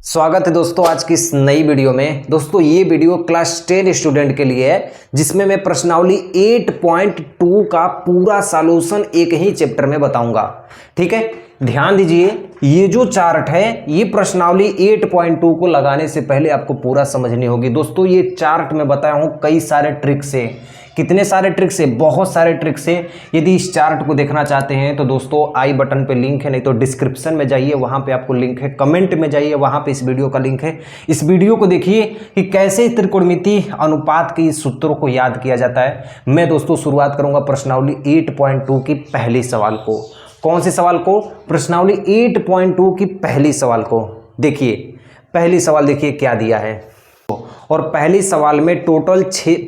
स्वागत है दोस्तों आज की इस नई वीडियो में। दोस्तों ये वीडियो क्लास 10 स्टूडेंट के लिए है, जिसमें मैं प्रश्नावली 8.2 का पूरा सॉल्यूशन एक ही चैप्टर में बताऊंगा। ठीक है, ध्यान दीजिए, ये जो चार्ट है ये प्रश्नावली 8.2 को लगाने से पहले आपको पूरा समझनी होगी। दोस्तों ये चार्ट में बताया हूं कई सारे ट्रिक्स है। कितने सारे ट्रिक्स है? बहुत सारे ट्रिक्स है। यदि इस चार्ट को देखना चाहते हैं तो दोस्तों आई बटन पे लिंक है, नहीं तो डिस्क्रिप्शन में जाइए, वहां पे आपको लिंक है। कमेंट में जाइए, वहां पे इस वीडियो का लिंक है। इस वीडियो को देखिए कि कैसे त्रिकोणमिति अनुपात के सूत्रों को याद किया जाता है। मैं दोस्तों शुरुआत करूंगा प्रश्नावली 8.2 की पहली सवाल को। कौन से सवाल को? प्रश्नावली 8.2 की पहली सवाल को। देखिए पहली सवाल, देखिए क्या दिया है। और पहली सवाल में टोटल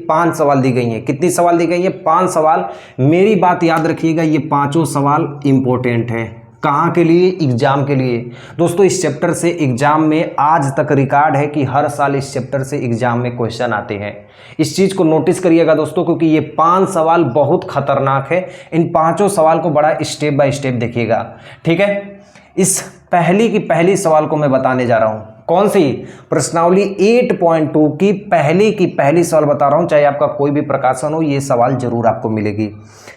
5 सवाल दी गई हैं। कितनी सवाल दी गई है? 5 सवाल। मेरी बात याद रखिएगा, ये पांचों सवाल इंपॉर्टेंट हैं। कहाँ के लिए? एग्जाम के लिए। दोस्तों इस चैप्टर से एग्जाम में आज तक रिकॉर्ड है कि हर साल इस चैप्टर से एग्जाम में क्वेश्चन आते हैं। इस चीज़ को नोटिस करिएगा दोस्तों, क्योंकि ये 5 सवाल बहुत खतरनाक है। इन पांचों सवाल को बड़ा स्टेप बाय स्टेप देखिएगा। ठीक है, इस पहली की पहली सवाल को मैं बताने जा रहा हूँ। कौन सी? प्रश्नावली 8.2 की पहली सवाल बता रहा हूं। चाहे आपका कोई भी प्रकाशन हो, ये सवाल जरूर आपको मिलेगी।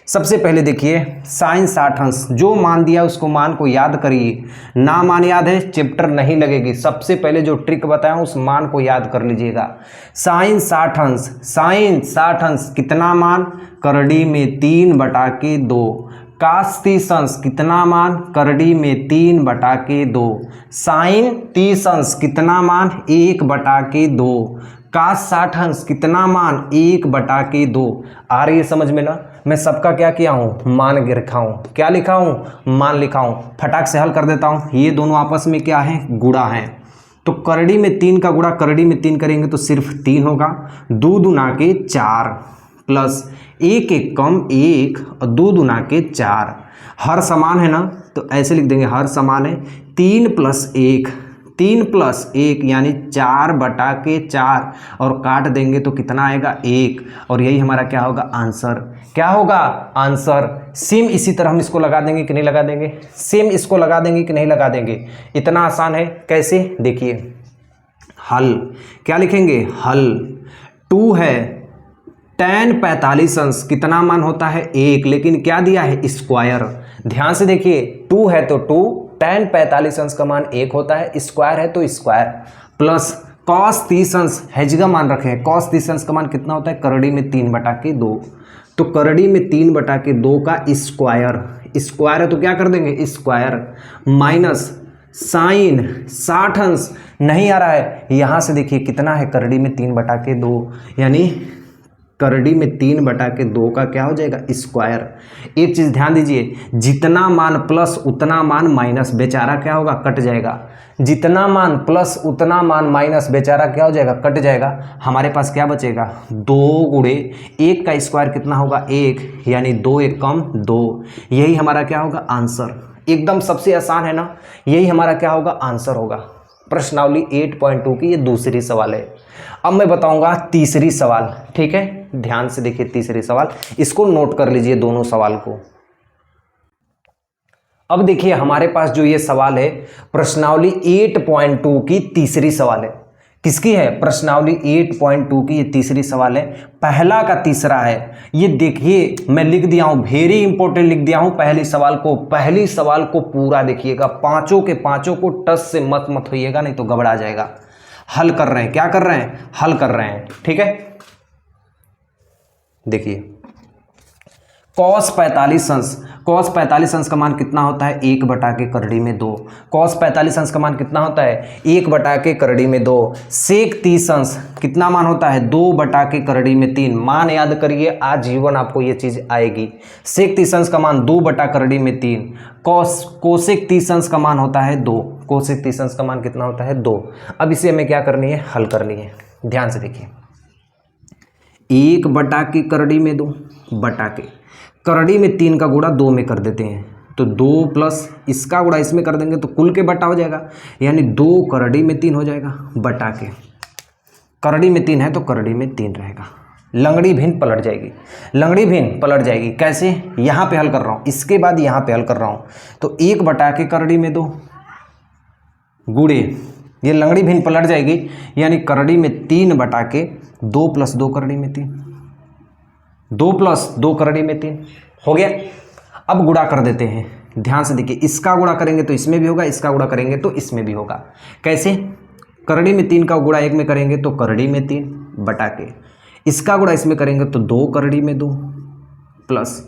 सबसे पहले देखिए, साइन 60 अंश, जो मान दिया उसको मान को याद करिए। ना मान याद है चैप्टर नहीं लगेगी। सबसे पहले जो ट्रिक बताया उस मान को याद कर लीजिएगा। साइन 60 अंश, साइन 60 अंश कितना मान? करड़ी में 3/2। कास 30 अंश कितना मान? करड़ी में 3/2। साइन 30 अंश कितना मान? 1/2। कास 60 अंश कितना मान? 1/2। आ रही है समझ में ना? मैं सबका क्या किया हूँ? मान लिखा हूँ। क्या लिखा हूँ? मान लिखा हूँ। फटाक से हल कर देता हूँ। ये दोनों आपस में क्या है? गुणा है। तो करड़ी में 3 का गुणा करड़ी में 3 करेंगे तो सिर्फ 3 होगा। 2 दूना के 4 प्लस 1 एक कम 1 और 2 दूना के 4। हर समान है ना, तो ऐसे लिख देंगे हर समान है। 3 + 1, 3 + 1 यानी 4/4 और काट देंगे तो कितना आएगा? 1। और यही हमारा क्या होगा? आंसर। क्या होगा? आंसर। सेम इसी तरह हम इसको लगा देंगे कि नहीं लगा देंगे? सेम इसको लगा देंगे कि नहीं लगा देंगे? इतना आसान है। कैसे? देखिए, हल क्या लिखेंगे? हल 2 है। tan 45 अंश कितना मान होता है? 1, लेकिन क्या दिया है? स्क्वायर। ध्यान से देखिए, 2 है तो 2, tan 45 अंश का मान 1 होता है, स्क्वायर है तो स्क्वायर। प्लस cos 30 अंश हैजगा मान रखे हैं। cos 30 अंश का मान कितना होता है? करड़ी में 3/2। तो करड़ी में 3/2 का स्क्वायर। स्क्वायर है तो क्या कर देंगे? स्क्वायर। माइनस साइन 60 अंश नहीं आ रहा है, यहां से देखिए कितना है? करड़ी में 3/2, यानी करड़ी में 3/2 का क्या हो जाएगा? स्क्वायर। एक चीज ध्यान दीजिए, जितना मान प्लस उतना मान माइनस, बेचारा क्या होगा? कट जाएगा। जितना मान प्लस उतना मान माइनस, बेचारा क्या हो जाएगा? कट जाएगा। हमारे पास क्या बचेगा? 2 गुणे 1 का स्क्वायर कितना होगा? 1, यानी 2 एक कम 2। यही हमारा क्या होगा? आंसर। एकदम सबसे आसान है ना? यही हमारा क्या होगा? आंसर होगा। प्रश्नावली 8.2 की ये दूसरी सवाल है। अब मैं बताऊंगा तीसरी सवाल। ठीक है, ध्यान से देखिए तीसरी सवाल, इसको नोट कर लीजिए दोनों सवाल को। अब देखिए हमारे पास जो ये सवाल है प्रश्नावली 8.2 की तीसरी सवाल है। किसकी है? प्रश्नावली 8.2 की ये तीसरी सवाल है। पहला का तीसरा है। ये देखिए मैं लिख दिया हूं, वेरी इंपॉर्टेंट लिख दिया हूं पहली सवाल को। पहली सवाल को पूरा देखिएगा, पांचों के पांचों को टच से मत होइएगा, नहीं तो घबरा जाएगा। हल कर रहे हैं। क्या कर रहे हैं? हल कर रहे हैं। ठीक है, देखिए cos 45 अंश, cos 45 अंश का मान कितना होता है? 1/करड़ी में 2। cos 45 अंश का मान कितना होता है? 1/करड़ी में 2। sec 30 अंश कितना मान होता है? 2/करड़ी में 3। मान याद करिए, आजीवन आपको ये चीज आएगी। sec 30 अंश का मान 2/करड़ी में 3। cosec 30 अंश का मान होता है 2। cosec 30 अंश का मान कितना होता है? 2। अब इसे हमें क्या करनी है? हल करनी है। ध्यान से देखिए, 1/करड़ी में 2 बटा के करड़ी में 3 का गुणा 2 में कर देते हैं, तो 2 प्लस इसका गुणा इसमें कर देंगे तो कुल के बटा हो जाएगा, यानी 2 करड़ी में 3 हो जाएगा बटा के। करड़ी में 3 है तो करड़ी में 3 रहेगा। लंगड़ी भिन्न पलट जाएगी। लंगड़ी भिन्न पलट जाएगी कैसे? यहाँ पे हल कर रहा हूँ, इसके बाद यहाँ पे हल कर रहा हूँ। तो 1/करड़ी में 2 गुणे ये लंगड़ी भिन्न पलट जाएगी, यानी करड़ी में 3 बटा के 2 + 2 करड़ी में 3, 2 + 2 करड़ी में 3 हो गया। अब गुणा कर देते हैं, ध्यान से देखिए, इसका गुणा करेंगे तो इसमें भी होगा, इसका गुणा करेंगे तो इसमें भी होगा। कैसे? करड़ी में 3 का गुणा 1 में करेंगे तो करड़ी में 3 बटा के, इसका गुणा इसमें करेंगे तो 2 करड़ी में 2 प्लस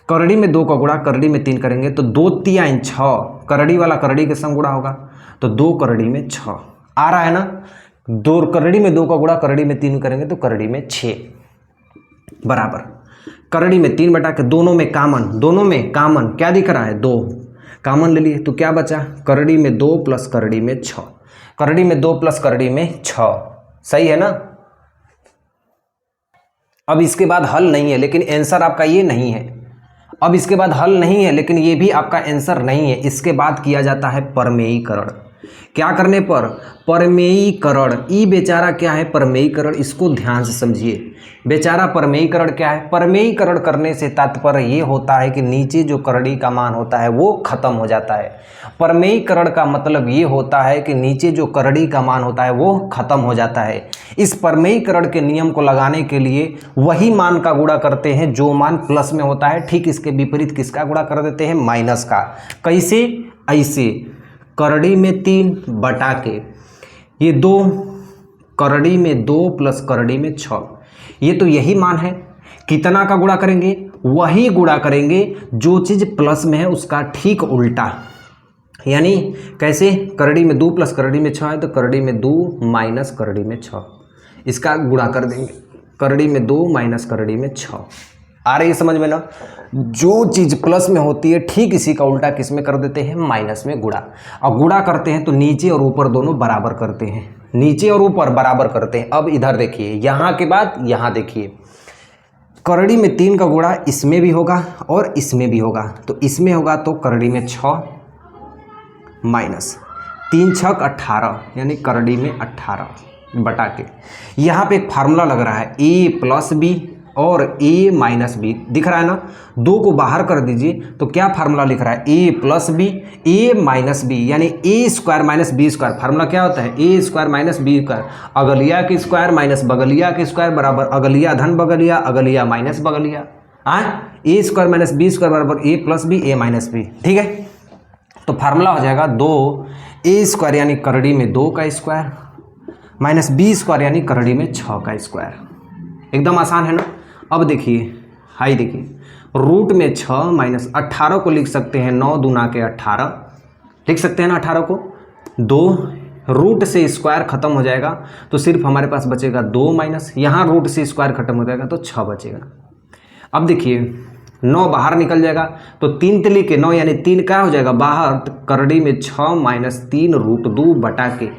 करड़ी में 2 का गुणा करड़ी में 3 करेंगे तो 2 × 3 = 6, करड़ी वाला करड़ी के संग गुणा होगा तो 2 करड़ी में 6 आ रहा है ना। 2 करड़ी में 2 का गुणा करड़ी में 3 करेंगे तो करड़ी में 6 बराबर करड़ी में 3 बटा के, दोनों में कामन क्या दिख रहा है? 2 कामन ले लिए तो क्या बचा? करड़ी में 2 + करड़ी में 6, करड़ी में 2 + करड़ी में 6, सही है ना। अब इसके बाद हल नहीं है, लेकिन आंसर आपका ये नहीं है। अब इसके बाद हल नहीं है, लेकिन ये भी आपका आंसर नहीं है। इसके बाद किया जाता है परमेयीकरण। क्या करने पर? परमेयीकरण। ई बेचारा क्या है? परमेयीकरण। इसको ध्यान से समझिए, बेचारा परमेयीकरण क्या है? परमेयीकरण करने से तात्पर्य ये होता है कि नीचे जो करड़ी का मान होता है वो खत्म हो जाता है। परमेयीकरण का मतलब ये होता है कि नीचे जो करड़ी का मान होता है वो खत्म हो जाता है। इस परमेयीकरण के नियम को लगाने के लिए वही मान का गुणा करते हैं जो मान प्लस में होता है। ठीक इसके विपरीत किसका गुणा कर देते हैं? माइनस का। कैसे? ऐसे, करड़ी में 3 बटा के ये 2, करड़ी में 2 + करड़ी में 6, ये तो यही मान है। कितना का गुणा करेंगे? वही गुणा करेंगे जो चीज़ प्लस में है उसका ठीक उल्टा। यानी कैसे? करड़ी में 2 + करड़ी में 6 है तो करड़ी में 2 - करड़ी में 6, इसका गुणा कर देंगे। करड़ी में 2 - करड़ी में 6 आ रही है समझ में ना। जो चीज़ प्लस में होती है ठीक इसी का उल्टा किस में कर देते हैं? माइनस में गुणा। अब गुणा करते हैं तो नीचे और ऊपर दोनों बराबर करते हैं, नीचे और ऊपर बराबर करते हैं। अब इधर देखिए, यहाँ के बाद यहाँ देखिए, करड़ी में 3 का गुणा इसमें भी होगा और इसमें भी होगा, तो इसमें होगा तो करड़ी में 6 माइनस 3 × 6 = 18, यानी करड़ी में 18 बटा के। यहाँ पे एक फार्मूला लग रहा है a + b और a - b दिख रहा है ना। 2 को बाहर कर दीजिए तो क्या फार्मूला लिख रहा है? a + b, a - b, यानी a² - b²। फार्मूला क्या होता है? a² - b², अगलिया के स्क्वायर माइनस बगलिया के स्क्वायर बराबर अगलिया धन बगलिया, अगलिया माइनस बगलिया। a² - b² बराबर a + b, a - b। ठीक है, तो फार्मूला हो जाएगा 2a² यानी करड़ी में 2 का स्क्वायर माइनस b² यानी करड़ी में 6 का स्क्वायर। एकदम आसान है ना। अब देखिए, हाई देखिए, रूट में 6 - 18 को लिख सकते हैं 9 दूना के 18, लिख सकते हैं ना 18 को। 2 रूट से स्क्वायर खत्म हो जाएगा तो सिर्फ हमारे पास बचेगा 2 माइनस, यहाँ रूट से स्क्वायर खत्म हो जाएगा तो 6 बचेगा। अब देखिए 9 बाहर निकल जाएगा तो 3 तिली के 9 यानी 3 क्या हो जाएगा बाहर, करड़ी में 6 - 3 √2 बटा के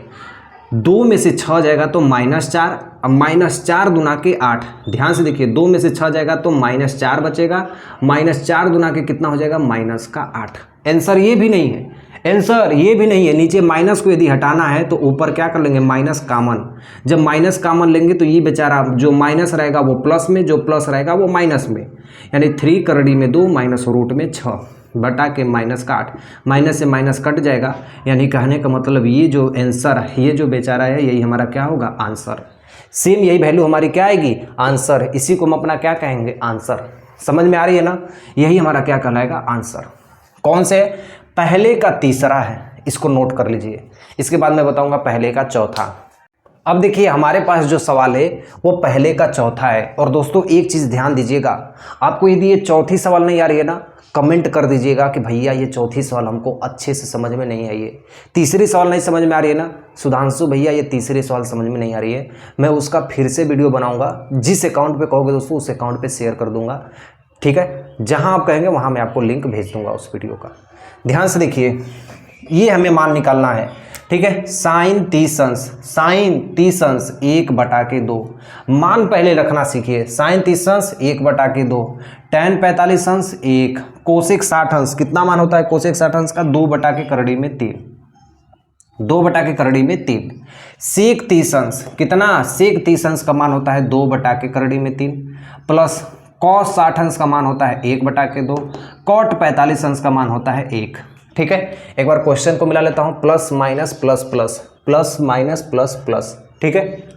2 में से 6 जाएगा तो -4, अब -4 दूना के 8। ध्यान से देखिए, 2 में से 6 जाएगा तो -4 बचेगा, -4 दूना के कितना हो जाएगा? -8। आंसर ये भी नहीं है, आंसर ये भी नहीं है। नीचे माइनस को यदि हटाना है तो ऊपर क्या कर लेंगे? माइनस कामन। जब माइनस कामन लेंगे तो ये बेचारा जो माइनस रहेगा वो प्लस में, जो प्लस रहेगा वो माइनस में, यानी 3 करड़ी में 2 माइनस रूट में 6 बटा के -8। माइनस से माइनस कट जाएगा, यानी कहने का मतलब ये जो आंसर है, ये जो बेचारा है, यही हमारा क्या होगा? आंसर। सेम यही वैल्यू हमारी क्या आएगी? आंसर। इसी को हम अपना क्या कहेंगे? आंसर। समझ में आ रही है ना। यही हमारा क्या कहलाएगा? आंसर। कौन से? पहले का तीसरा है, इसको नोट कर लीजिए। इसके बाद मैं बताऊंगा पहले का चौथा। अब देखिए हमारे पास जो सवाल है वो पहले का चौथा है। और दोस्तों एक चीज़ ध्यान दीजिएगा, आपको यदि ये चौथी सवाल नहीं आ रही है ना, कमेंट कर दीजिएगा कि भैया ये चौथी सवाल हमको अच्छे से समझ में नहीं आई है। तीसरी सवाल नहीं समझ में आ रही है ना, सुधांशु भैया ये तीसरी सवाल समझ में नहीं आ रही है, मैं उसका फिर से वीडियो बनाऊंगा। जिस अकाउंट पे कहोगे दोस्तों उस अकाउंट पे शेयर कर दूंगा, ठीक है। जहां आप कहेंगे वहां मैं आपको लिंक भेज दूंगा उस वीडियो का। ध्यान से देखिए, ये हमें मान निकालना है, ठीक है। साइन 30 अंश 1/2, मान पहले रखना सीखिए। साइन 30 अंश 1/2, tan 45 अंश 1, कोसेक 60 अंश कितना मान होता है? कोसेक 60 अंश का 2/3, 2/3। सेक 30 अंश कितना? सेक 30 अंश का मान होता है 2/3 प्लस कॉस 60 अंश का मान होता है 1/2, कॉट 45 अंश का मान होता है 1। ठीक है, एक बार क्वेश्चन को मिला लेता हूं, plus minus plus plus, plus minus plus plus, ठीक है।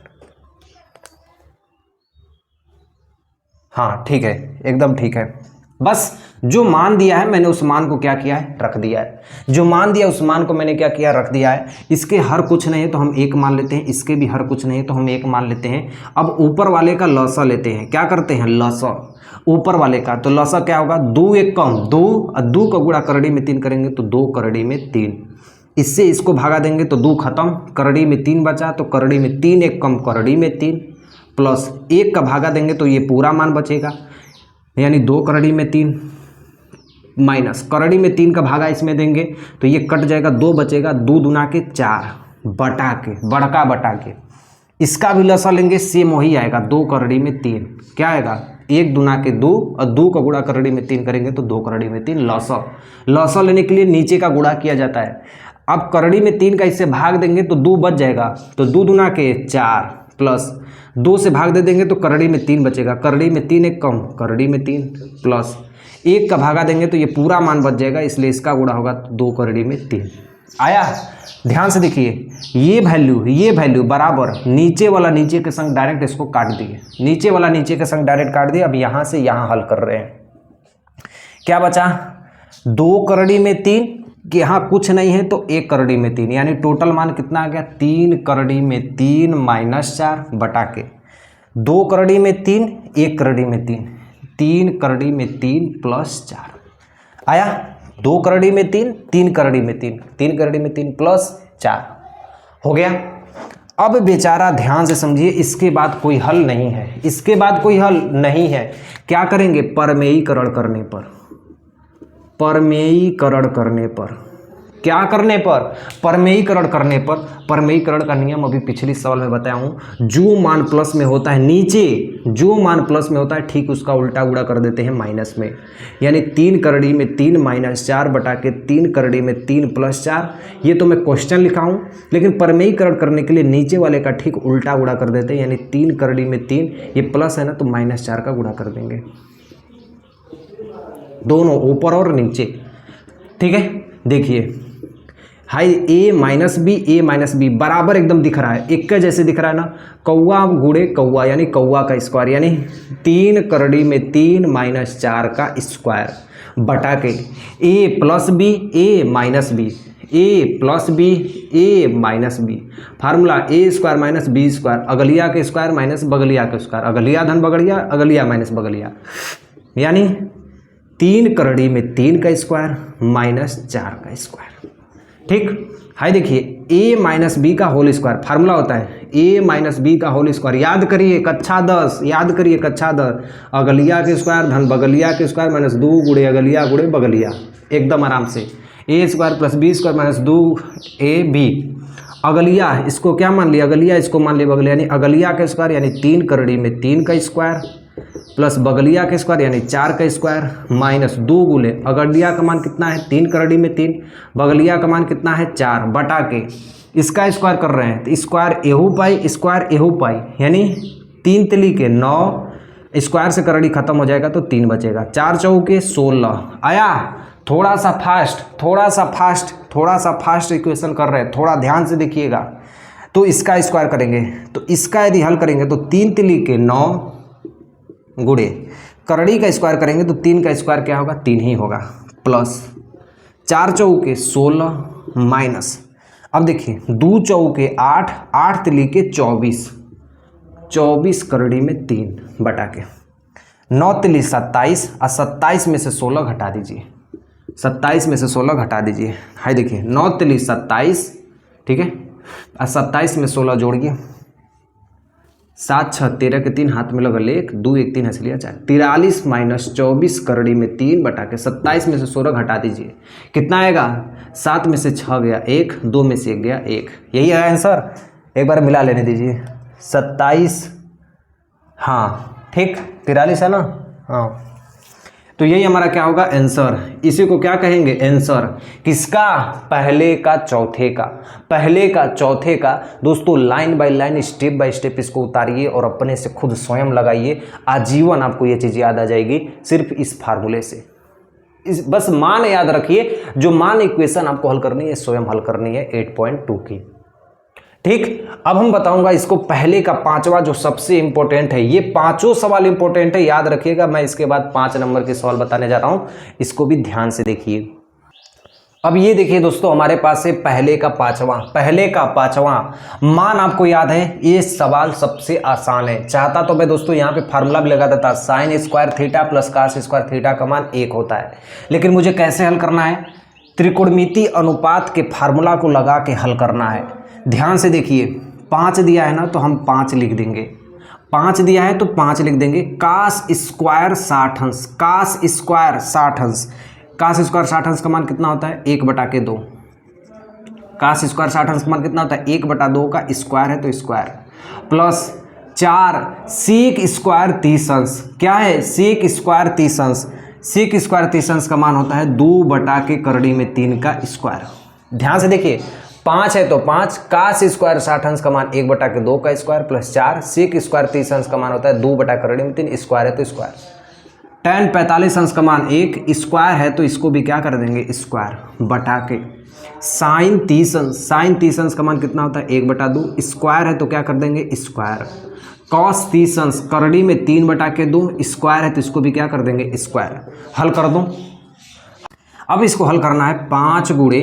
हाँ ठीक है, एकदम ठीक है। बस जो मान दिया है मैंने उस मान को क्या किया है, रख दिया है। जो मान दिया उस मान को मैंने क्या किया, रख दिया है। इसके हर कुछ नहीं है तो हम एक मान लेते हैं, इसके भी हर कुछ नहीं है तो हम एक मान लेते हैं। अब ऊपर वाले का लसा लेते हैं, क्या करते हैं, लसा ऊपर वाले का। तो लसा क्या होगा, 2 एक कम 2, और 2 का गुणा करड़ी में 3 करेंगे तो 2 करड़ी में 3। इससे इसको भागा देंगे तो 2 खत्म, करड़ी में 3 बचा, तो करड़ी में 3 एक कम करड़ी में 3, प्लस 1 का भागा देंगे तो ये पूरा मान बचेगा, यानी 2 करड़ी में 3, माइनस करड़ी में 3 का भागा इसमें देंगे तो ये कट जाएगा, 2 बचेगा, 2 दूना के 4 बटा के, बड़का बटा के। इसका भी लसा लेंगे, सेम वही आएगा, 2 करड़ी में 3 क्या आएगा, 1 दूना के 2, और 2 का गुणा करड़ी में 3 करेंगे तो 2 करड़ी में 3 लसा। लसा लेने के लिए नीचे का गुणा किया जाता है। अब करड़ी में 3 का इससे भाग देंगे तो 2 बच जाएगा, तो 2 दूना के 4 प्लस 2 से भाग दे देंगे तो करड़ी में 3 बचेगा, करड़ी में 3 एक कम करड़ी में 3, प्लस 1 का भागा देंगे तो ये पूरा मान बच जाएगा, इसलिए इसका गुणा होगा 2 करड़ी में 3। आया, ध्यान से देखिए, ये वैल्यू बराबर नीचे वाला नीचे के संग डायरेक्ट इसको काट दिए, नीचे वाला नीचे के संग डायरेक्ट काट दिए। अब यहाँ से यहाँ हल कर रहे हैं, क्या बचा, 2 करड़ी में 3, कि यहाँ कुछ नहीं है तो 1 करड़ी में 3, यानी टोटल मान कितना आ गया, 3 करड़ी में 3 माइनस 4 बटा के 2 करड़ी में 3 1 करड़ी में 3, 3 करड़ी में 3 प्लस 4 आया, 2 करड़ी में 3 3 करड़ी में 3 3 करड़ी में 3 प्लस 4 हो गया। अब बेचारा ध्यान से समझिए, इसके बाद कोई हल नहीं है, इसके बाद कोई हल नहीं है। क्या करेंगे, परमेयीकरण करने पर, परमेयीकरण करने पर, क्या करने पर, परमेयीकरण करने पर। परमेयीकरण का नियम अभी पिछली सवाल में बताया हूँ, जो मान प्लस में होता है नीचे, जो मान प्लस में होता है ठीक उसका उल्टा गुणा कर देते हैं माइनस में, यानी 3 करड़ी में 3 माइनस 4 बटा के 3 करड़ी में 3 प्लस 4। ये तो मैं क्वेश्चन लिखा हूँ, लेकिन परमेयीकरण करने के लिए नीचे वाले का ठीक उल्टा गुणा कर देते हैं, यानी 3 करड़ी में 3, ये प्लस है ना तो माइनस 4 का गुणा कर देंगे, दोनों ऊपर और नीचे, ठीक है। देखिए हाई a माइनस बी बराबर एकदम दिख रहा है, एक का जैसे दिख रहा है ना, कौआ गुणे कौआ यानी कौआ का स्क्वायर, यानी 3 करड़ी में 3 माइनस 4 का स्क्वायर बटा के a plus B a minus B, a plus B a minus B, formula a square minus B square, अगलिया के स्क्वायर माइनस बगलिया के स्क्वायर, अगलिया धन बगलिया, अगलिया माइनस बगलिया, यानी 3 करड़ी में 3 का स्क्वायर माइनस 4 का स्क्वायर, ठीक। हाई देखिए, a माइनस बी का होल स्क्वायर, फार्मूला होता है a माइनस बी का होल स्क्वायर, याद करिए कक्षा 10, याद करिए कक्षा 10, अगलिया के स्क्वायर धन बगलिया के स्क्वायर माइनस 2 गुणे अगलिया गुणे बगलिया, एकदम आराम से, a square plus b square minus 2ab, अगलिया इसको क्या मान लिया, अगलिया इसको मान लिया बगलिया, यानी अगलिया का स्क्वायर यानी 3 करड़ी में 3 का स्क्वायर प्लस बगलिया के स्क्वायर यानी 4 का स्क्वायर माइनस 2 गुणे अगलिया का मान कितना है, 3 करड़ी में 3, बगलिया का मान कितना है 4 बटा के इसका स्क्वायर कर रहे हैं, तो स्क्वायर एहू पाई, यानी 3 तिली के 9, स्क्वायर से करड़ी खत्म हो जाएगा तो 3 बचेगा, 4 चौके 16 आया। थोड़ा सा फास्ट इक्वेशन कर रहे हैं, थोड़ा ध्यान से देखिएगा। तो इसका स्क्वायर करेंगे, तो इसका यदि हल करेंगे तो 3 तिली के 9 गुणे करड़ी का स्क्वायर करेंगे तो 3 का स्क्वायर क्या होगा, 3 ही होगा, प्लस 4 चौके 16 माइनस, अब देखिए 2 चौके 8, 8 तिली के 24, 24 करड़ी में 3 बटा के 9 तिली 27, और 27 में से 16 घटा दीजिए, 27 में से 16 घटा दीजिए। हाई देखिए 9 तिली 27, ठीक है, और 27 में 16 जोड़िए, 7 6 13 के 3 हाथ में लगल 1, 2 1 3 हंस लिया 4, 43 माइनस 24 करड़ी में 3 बटा के 27 में से 16 घटा दीजिए, कितना आएगा, 7 में से 6 गया 1, 2 में से 1 गया 1, यही है आंसर। एक बार मिला लेने दीजिए, 27, हाँ ठीक, 43 है ना, हाँ, तो यही हमारा क्या होगा, आंसर। इसी को क्या कहेंगे, आंसर। किसका, पहले का चौथे का, पहले का चौथे का। दोस्तों line by line step by step इसको उतारिए और अपने से खुद स्वयं लगाइए, आजीवन आपको ये चीज़ याद आ जाएगी सिर्फ इस फार्मूले से। बस मान याद रखिए, जो मान इक्वेशन आपको हल करनी है स्वयं हल करनी है 8.2 की। ठीक, अब हम बताऊंगा इसको पहले का पांचवा जो सबसे इंपॉर्टेंट है। ये पांचों सवाल इंपॉर्टेंट है, याद रखिएगा। मैं इसके बाद 5 नंबर के सवाल बताने जा रहा हूं, इसको भी ध्यान से देखिए। अब ये देखिए दोस्तों, हमारे पास है पहले का पांचवा मान आपको याद है। ये सवाल सबसे आसान है। चाहता तो मैं दोस्तों यहाँ पे फार्मूला भी लगा देता, sine square theta plus cos square theta का मान 1 होता है। लेकिन मुझे कैसे हल करना है? त्रिकोणमिति अनुपात के फार्मूला को लगा के हल करना है। ध्यान से देखिए, 5 दिया है ना तो हम 5 लिख देंगे, 5 दिया है तो 5 लिख देंगे। कास स्क्वायर 60 अंश, कास स्क्वायर 60 अंश, कास स्क्वायर 60 अंश का मान कितना होता है? 1/2। कास स्क्वायर 60 अंश का मान कितना होता है? 1/2 का स्क्वायर है तो स्क्वायर, प्लस 4 सीक स्क्वायर 30 अंश। क्या है? सीक स्क्वायर 30 अंश। सीक स्क्वायर 30 अंश का मान होता है 2/3 का स्क्वायर। ध्यान से देखिए, 5 है तो 5, कास स्क्वायर 60 अंश का मान 1/2 का स्क्वायर, प्लस 4 सीक स्क्वायर 30 अंश का मान होता है 2/3 स्क्वायर है तो स्क्वायर। tan 45 अंश का मान 1 स्क्वायर है तो इसको भी क्या कर देंगे? स्क्वायर बटा के। साइन 30 अंश का मान कितना होता है? 1/2 स्क्वायर है तो क्या कर देंगे? स्क्वायर। कॉस 30 अंश करड़ी में 3/2 स्क्वायर है तो इसको भी क्या कर देंगे? स्क्वायर। हल कर दूं। अब इसको हल करना है 5 गुणे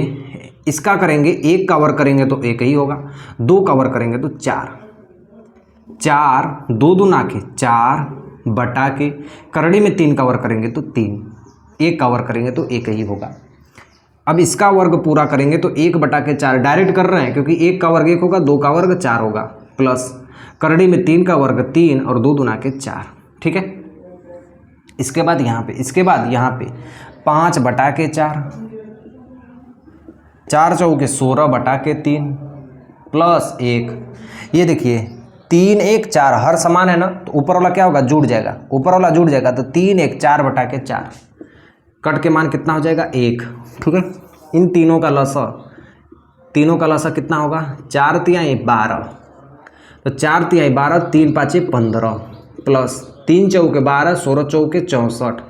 इसका करेंगे, 1 का वर्ग करेंगे तो 1 ही होगा, 2 का वर्ग करेंगे तो 4, 2 दूना के 4 बटा के करड़ी में 3 का वर्ग करेंगे तो 3, 1 का वर्ग करेंगे तो 1 ही होगा। अब इसका वर्ग पूरा करेंगे तो 1/4 डायरेक्ट कर रहे हैं क्योंकि 1 का वर्ग 1 होगा, 2 का वर्ग 4 होगा, प्लस करड़ी में 3 का वर्ग 3 और 2 दूना के 4। ठीक है, इसके बाद यहाँ पे 5/4, 4 चौके 16/3 प्लस 1। ये देखिए 3 1 4 हर समान है ना, तो ऊपर वाला क्या होगा? जुड़ जाएगा, ऊपर वाला जुड़ जाएगा तो 3 1 4/4 कट के मान कितना हो जाएगा? 1। ठीक है, इन तीनों का लसा कितना होगा? 4 तिहाई 12, तो 4 तिहाई 12, 3 5 15 प्लस 3 चौके 12, 16 चौके 64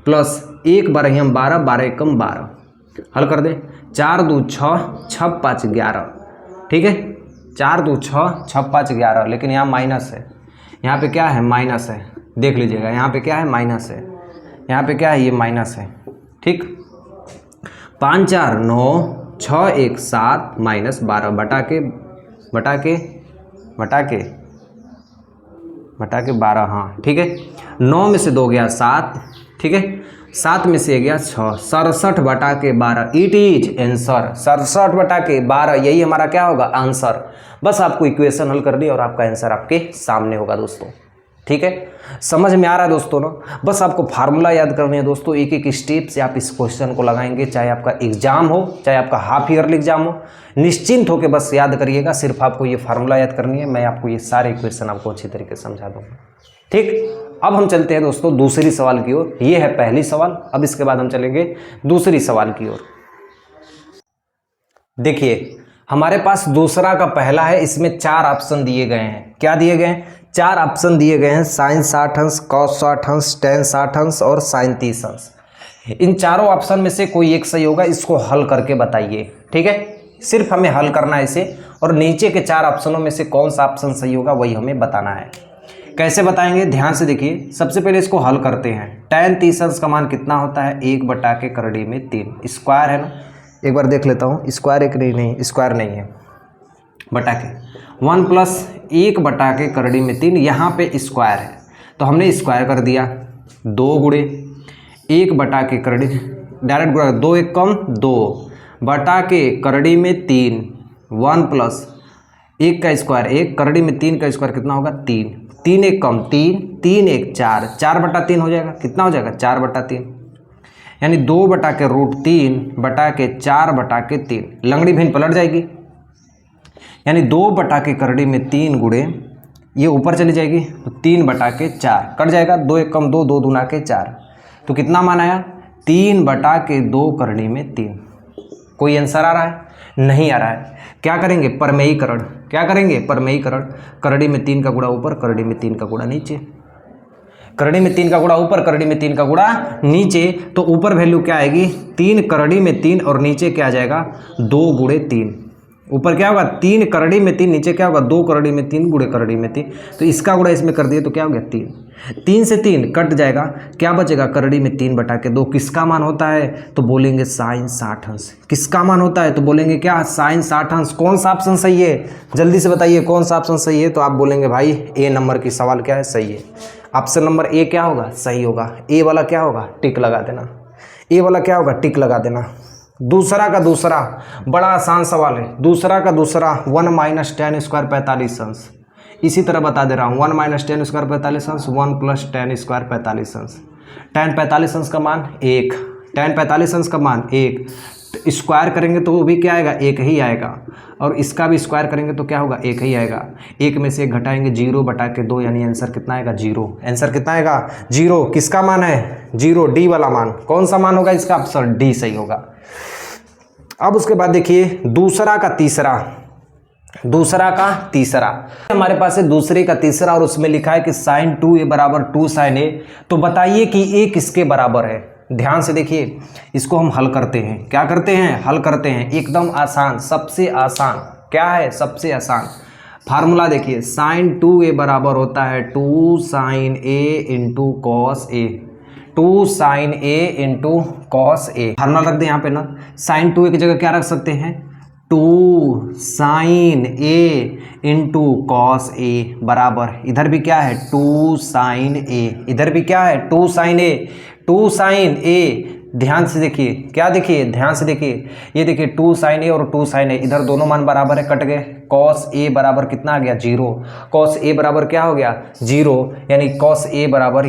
प्लस 1 बारह हम 12, 12 एकम 12। हल कर दे, 4 2 6, 6 5 11। ठीक है, 4 2 6, 6 5 11, लेकिन यहाँ माइनस है, यहाँ पे क्या है? माइनस है। देख लीजिएगा, यहाँ पे क्या है? माइनस है, यहाँ पे क्या है? ये माइनस है। ठीक, 5 4 9, 6 1 7 माइनस 12 बटा के 12। हाँ ठीक है, 9 में से 2 गया 7, ठीक है, 7 में से गया 6, 67/12। इट इज आंसर 67/12, यही हमारा क्या होगा? आंसर। बस आपको इक्वेशन हल करनी है और आपका आंसर आपके सामने होगा दोस्तों। ठीक है, समझ में आ रहा है दोस्तों ना? बस आपको फार्मूला याद करनी है दोस्तों, एक एक स्टेप से आप इस क्वेश्चन को लगाएंगे, चाहे आपका एग्जाम हो, चाहे आपका हाफ ईयरली एग्जाम हो, निश्चिंत होकर बस याद करिएगा। सिर्फ आपको ये फार्मूला याद करनी है, मैं आपको ये सारे इक्वेशन आपको अच्छी तरीके से समझा दूंगा। ठीक, अब हम चलते हैं दोस्तों दूसरी सवाल की ओर। ये है पहली सवाल, अब इसके बाद हम चलेंगे दूसरी सवाल की ओर। देखिए हमारे पास दूसरा का पहला है, इसमें 4 ऑप्शन दिए गए हैं। क्या दिए गए हैं? 4 ऑप्शन दिए गए हैं, साइन 60 अंश, कॉस 60 अंश, टेन 60 अंश और साइन 30 अंश। इन चारों ऑप्शन में से कोई एक सही होगा, इसको हल करके बताइए। ठीक है, सिर्फ हमें हल करना है इसे, और नीचे के 4 ऑप्शनों में से कौन सा ऑप्शन सही होगा वही हमें बताना है। कैसे बताएंगे? ध्यान से देखिए, सबसे पहले इसको हल करते हैं। टेन 30 अंश का मान कितना होता है? 1/3 स्क्वायर है ना, एक बार देख लेता हूँ, स्क्वायर एक नहीं, स्क्वायर नहीं है, बटा के 1 प्लस 1/3, यहाँ पे स्क्वायर है तो हमने स्क्वायर कर दिया। 2 गुणे 1/3 डायरेक्ट गुणा, 2 1 कम 2 बटा के करड़ी में 3, 1 प्लस 1 का स्क्वायर 1, करड़ी में 3 का स्क्वायर कितना होगा? 3, 3 1 कम 3, 3 1 4, 4/3 हो जाएगा। कितना हो जाएगा? 4/3, यानी 2/√3 बटा के 4/3, लंगड़ी भिन्न पलट जाएगी, यानी 2/करड़ी में 3 गुणे ये ऊपर चली जाएगी तो 3/4 कट जाएगा, 2 1 कम 2, 2 दूना के 4, तो कितना मान आया? 3/2 करड़ी में 3। कोई आंसर आ रहा है? नहीं आ रहा है। क्या करेंगे? परमेयीकरण। क्या करेंगे? परमेयीकरण। करड़ी में 3 का गुणा ऊपर, करड़ी में 3 का गुणा नीचे, करड़ी में 3 का गुणा ऊपर, करड़ी में 3 का गुणा नीचे, तो ऊपर वैल्यू क्या आएगी? 3 करड़ी में 3 और नीचे क्या आ जाएगा? 2 गुणे 3, ऊपर क्या होगा 3 करड़ी में 3, नीचे क्या होगा 2 करड़ी में 3 गुणे करड़ी में 3, तो इसका गुणा इसमें कर दिए तो क्या हो गया 3। 3 से 3 कट जाएगा, क्या बचेगा करड़ी में 3 बटा के 2। किसका मान होता है तो बोलेंगे साइन 60 अंश। किसका मान होता है तो बोलेंगे क्या साइन 60 अंश। कौन सा ऑप्शन सही है जल्दी से बताइए कौन सा ऑप्शन सही है। तो आप बोलेंगे भाई ए नंबर की सवाल क्या है सही है। ऑप्शन नंबर ए क्या होगा सही होगा। ए वाला क्या होगा टिक लगा देना। ए वाला क्या होगा टिक लगा देना। दूसरा का दूसरा बड़ा आसान सवाल है। दूसरा का दूसरा 1 माइनस टेन स्क्वायर 45 अंश। इसी तरह बता दे रहा हूँ 1 माइनस टेन स्क्वायर 45 अंश 1 प्लस टेन स्क्वायर 45 अंश। टेन 45 अंश का मान 1, टेन 45 अंश का मान 1, स्क्वायर करेंगे तो वो भी क्या आएगा 1 ही आएगा, और इसका भी स्क्वायर करेंगे तो क्या होगा 1 ही आएगा। 1 में से 1 घटाएंगे 0 बटा के 2, यानी आंसर कितना आएगा 0। आंसर कितना आएगा 0। किसका मान है 0, डी वाला मान। कौन सा मान होगा इसका ऑप्शन डी सही होगा। अब उसके बाद देखिए दूसरा का तीसरा हमारे पास है दूसरे का तीसरा, और उसमें लिखा है कि साइन 2a बराबर 2 साइन a। तो बताइए कि a किसके बराबर है। ध्यान से देखिए इसको हम हल करते हैं। क्या करते हैं हल करते हैं। एकदम आसान, सबसे आसान क्या है सबसे आसान फार्मूला देखिए। साइन 2a बराबर होता है 2 sine a into cos a। 2 sine a into cos a। Formula रख दे यहाँ पे ना। साइन 2a की जगह क्या रख सकते हैं 2 sine a into cos a बराबर, इधर भी क्या है 2 साइन a, इधर भी क्या है 2 साइन a। 2 साइन a ध्यान से देखिए, क्या देखिए ध्यान से देखिए, ये देखिए 2 साइन a और 2 साइन a, इधर दोनों मान बराबर है कट गए। कॉस a बराबर कितना आ गया 0। कॉस a बराबर क्या हो गया 0, यानी कॉस a बराबर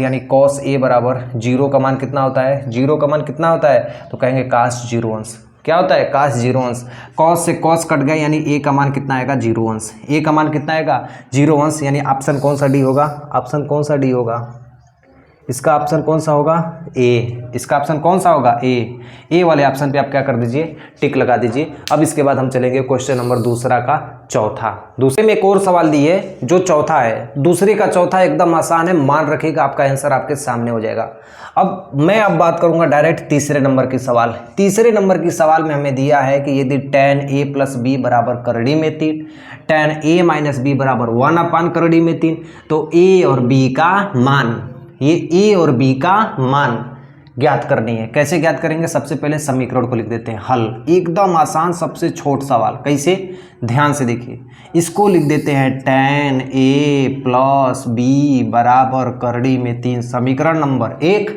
0 का मान कितना होता है 0 का मान कितना होता है तो कहेंगे काश 0 अंश। क्या होता है काश 0 अंश। कॉस से कॉस कट गया, यानी a का मान कितना आएगा 0 अंश। a का मान कितना आएगा 0 अंश, यानी ऑप्शन कौन सा डी होगा। ऑप्शन कौन सा डी होगा इसका ऑप्शन कौन सा होगा ए। इसका ऑप्शन कौन सा होगा ए वाले ऑप्शन पे आप क्या कर दीजिए टिक लगा दीजिए। अब इसके बाद हम चलेंगे क्वेश्चन नंबर दूसरा का चौथा। दूसरे में एक और सवाल दिए जो चौथा है। दूसरे का चौथा एकदम आसान है, मान रखिएगा आपका आंसर आपके सामने हो जाएगा। अब मैं अब बात करूंगा डायरेक्ट तीसरे नंबर की सवाल। तीसरे नंबर की सवाल में हमें दिया है कि यदि tan a प्लस बी बराबर करड़ी में 3, tan a माइनस बी बराबर 1 अपान करड़ी में 3, तो a और b का मान, ये a और b का मान ज्ञात करनी है। कैसे ज्ञात करेंगे, सबसे पहले समीकरण को लिख देते हैं हल। एकदम आसान, सबसे छोट सवाल। कैसे, ध्यान से देखिए, इसको लिख देते हैं tan a प्लस बी बराबर करड़ी में 3, समीकरण नंबर 1।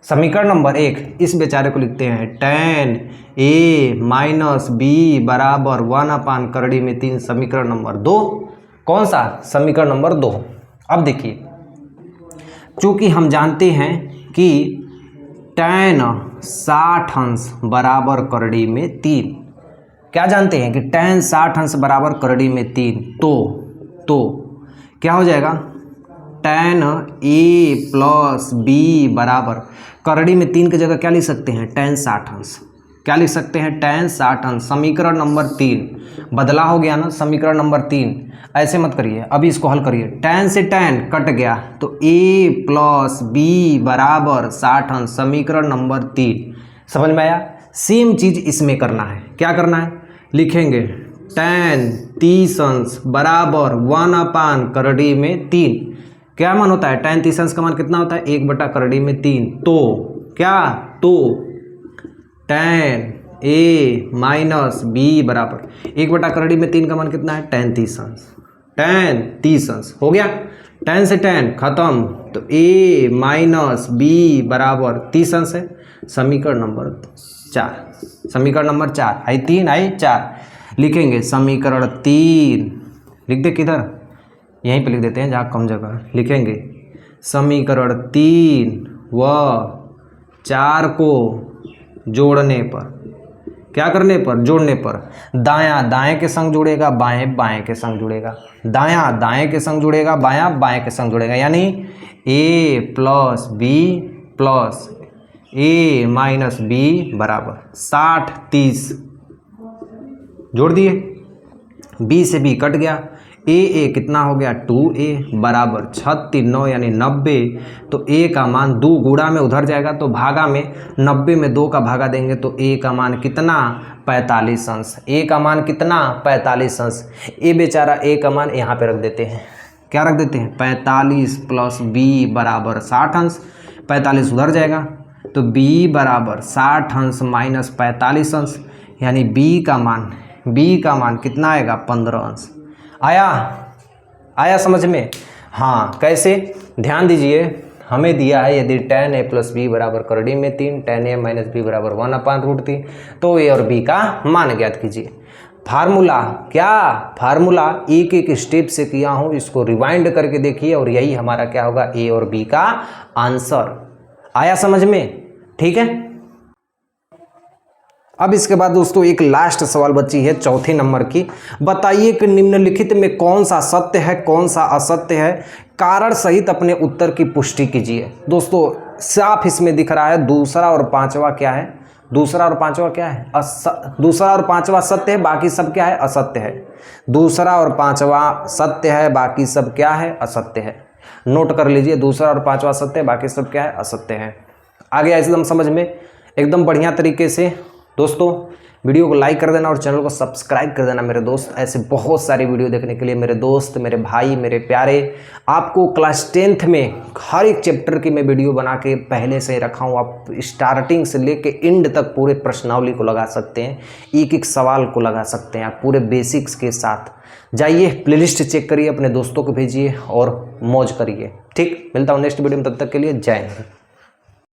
समीकरण नंबर 1, इस बेचारे को लिखते हैं tan a माइनस बी बराबर 1 अपान करड़ी में 3, समीकरण नंबर 2। कौन सा, समीकरण नंबर 2। अब देखिए, चूंकि हम जानते हैं कि tan 60 अंश बराबर करड़ी में 3, क्या जानते हैं कि tan 60 अंश बराबर करड़ी में 3, तो क्या हो जाएगा tan a प्लस बी बराबर करड़ी में 3 की जगह क्या लिख सकते हैं tan 60 अंश। क्या लिख सकते हैं tan 60 अंश। समीकरण नंबर 3 बदला हो गया ना, समीकरण नंबर 3। ऐसे मत करिए, अभी इसको हल करिए। tan से tan कट गया तो a प्लस बी बराबर 60 अंश, समीकरण नंबर 3। समझ में आया। सेम चीज इसमें करना है। क्या करना है, लिखेंगे tan 30 अंश बराबर 1 अपान करड़ी में 3। क्या मान होता है tan 30 अंश का मान कितना होता है 1 बटा करड़ी में 3। तो क्या, तो tan a माइनस बी बराबर 1 बटा करड़ी में 3 का मान कितना है tan 30 अंश। tan 30 अंश हो गया, tan से tan खत्म, तो a माइनस बी बराबर 30 अंश है। समीकरण नंबर 4, समीकरण नंबर 4 आई 3 आई 4। लिखेंगे समीकरण 3, लिख दे किधर, यहीं पे लिख देते हैं जहाँ कम जगह। लिखेंगे समीकरण 3 व 4 को जोड़ने पर, क्या करने पर, जोड़ने पर, दायां दाएं के संग जुड़ेगा, बाएं बाएं के संग जुड़ेगा, दायां दाएं के संग जुड़ेगा, बायां बाएं के संग जुड़ेगा, यानी a plus b plus a minus b बराबर 60 30 जोड़ दिए, b से b कट गया, ए कितना हो गया 2a बराबर 36 9 यानी 90। तो a का मान 2 गुणा में उधर जाएगा तो भागा में 90 में 2 का भागा देंगे तो a का मान कितना 45 अंश। a का मान कितना 45 अंश। a बेचारा a का मान यहाँ पे रख देते हैं, क्या रख देते हैं 45 प्लस b बराबर 60 अंश। 45 उधर जाएगा तो b बराबर 60 अंश माइनस 45 अंश यानी b का मान कितना आएगा 15 अंश। आया समझ में। हाँ कैसे, ध्यान दीजिए, हमें दिया है यदि tan a प्लस बी बराबर करड़ी में 3 tan a माइनस बी बराबर 1/√3 तो a और b का मान ज्ञात कीजिए। फार्मूला फार्मूला एक एक स्टेप से किया हूँ, इसको रिवाइंड करके देखिए और यही हमारा क्या होगा a और b का आंसर। आया समझ में, ठीक है। अब इसके बाद दोस्तों एक लास्ट सवाल बची है चौथे नंबर की। बताइए कि निम्नलिखित में कौन सा सत्य है कौन सा असत्य है, कारण सहित अपने उत्तर की पुष्टि कीजिए। दोस्तों साफ इसमें दिख रहा है दूसरा और पांचवा क्या है, दूसरा और पांचवा सत्य है, बाकी सब क्या है असत्य है। दूसरा और पांचवा सत्य है, बाकी सब क्या है असत्य है। नोट कर लीजिए, दूसरा और पांचवा सत्य है, बाकी सब क्या है असत्य है। आ गया एकदम समझ में, एकदम बढ़िया तरीके से। दोस्तों वीडियो को लाइक कर देना और चैनल को सब्सक्राइब कर देना मेरे दोस्त। ऐसे बहुत सारी वीडियो देखने के लिए मेरे दोस्त, मेरे भाई, मेरे प्यारे। आपको क्लास 10th में हर एक चैप्टर की मैं वीडियो बना के पहले से रखा हूँ। आप स्टार्टिंग से लेके एंड तक पूरे प्रश्नावली को लगा सकते हैं, एक एक सवाल को लगा सकते हैं आप पूरे बेसिक्स के साथ। जाइए प्लेलिस्ट चेक करिए, अपने दोस्तों को भेजिए और मौज करिए। ठीक, मिलता हूँ नेक्स्ट वीडियो में, तब तक के लिए जय हिंद।